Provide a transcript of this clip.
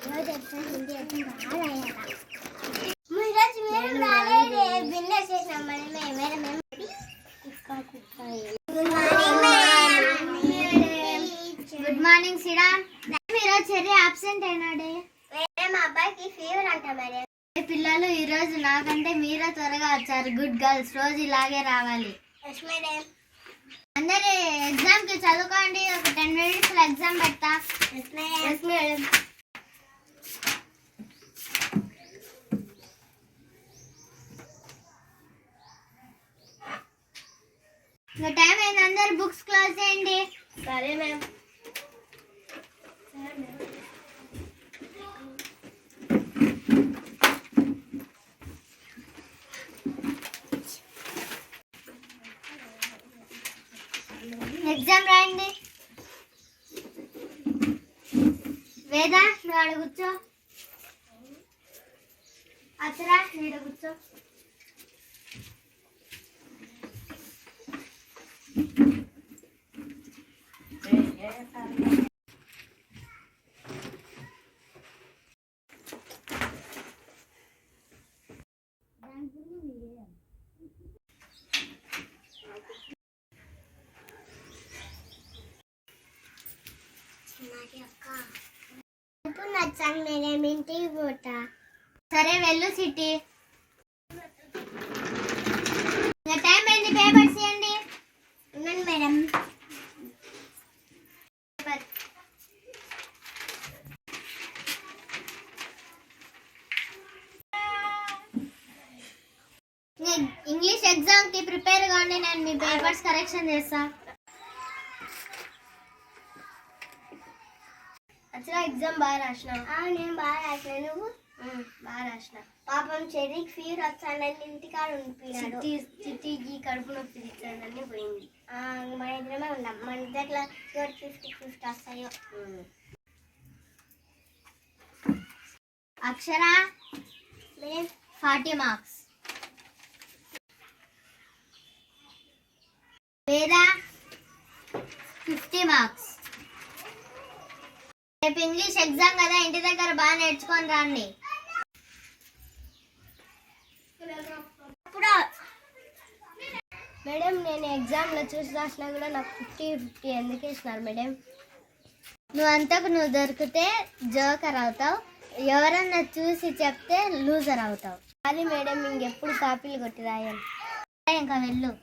Good morning Sriram. ఈరోజు cherry absent అయినాడే. మా అబ్బాయికి ఫీవర్ అంట మేడం. పిల్లలు ఈరోజు నాకంటే మీరే త్వరగా వచ్చారు. గుడ్ గర్ల్స్, రోజు ఇలాగే రావాలి. అందరు ఎగ్జామ్ కి చదువుకోండి. ఒక 10 minutes లో ఎగ్జామ్ పెడతా. ఇంకా టైం అయింది, అందరు బుక్స్ క్లోజ్ చేయండి. సరే మేడం. ఎగ్జామ్ రాయండి. వేద, నువ్వు ఆడ కూర్చో. అచ్చరా, నీడ కూర్చో. ఇప్పుడు నచ్చాను మేడం, ఇంటికి పోతా. సరే వెళ్ళు సిటీ. ఇంకా టైం అయింది, పేపర్స్ ఇవ్వండి. ఉన్నాను మేడం. ఇంగ్లీష్ ఎగ్జామ్ కి ప్రిపేర్ కాండి, నేను మీ పేపర్స్ కరెక్షన్ చేస్తా. అసలు ఎగ్జామ్ బాగా రాసిన. నేను బాగా రాసిన. నువ్వు? బాగా రాసిన. పాపం చెర్రీకి ఫీవర్ వచ్చానని ఇంటికాడ ఉండిపోయినాడు. చిట్టికి కడుపు నొప్పి తెచ్చానని పోయింది. మన ఇద్దరమే ఉన్నాం. మన ఇద్దరు 50-50 వస్తాయో. అక్షర 40 మార్క్స్. వేద 50 మార్క్స్. రేపు ఇంగ్లీష్ ఎగ్జామ్ కదా, ఇంటి దగ్గర బాగా నేర్చుకొని రండి. మేడం, నేను ఎగ్జామ్లో చూసి రాసినా కూడా నాకు 50-50 ఎందుకు ఇస్తున్నారు మేడం? నువ్వు దొరికితే జోకర్ అవుతావు, ఎవరన్నా చూసి చెప్తే లూజర్ అవుతావు. అది మేడం, ఇంకెప్పుడు కాపీలు కొట్టి రాయాలి. ఇంకా వెళ్ళు.